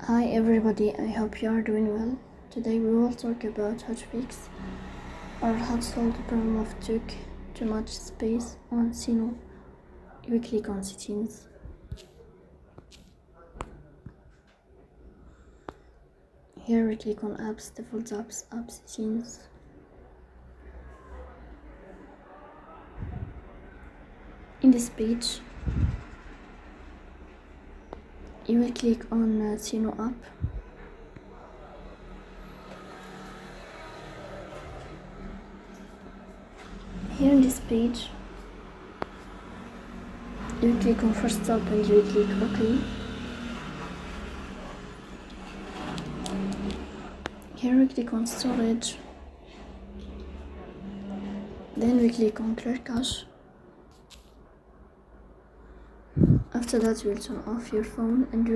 Hi everybody, I hope you are doing well. Today we will talk about how to fix or how to solve the problem of took too much space on Suno. We click on settings. Here we click on apps, default apps, app settings. In this page, you will click on Suno app. Here in this page, you click on first stop and you click OK. Here we click on storage. Then we click on clear cache. After that, you will turn off your phone and you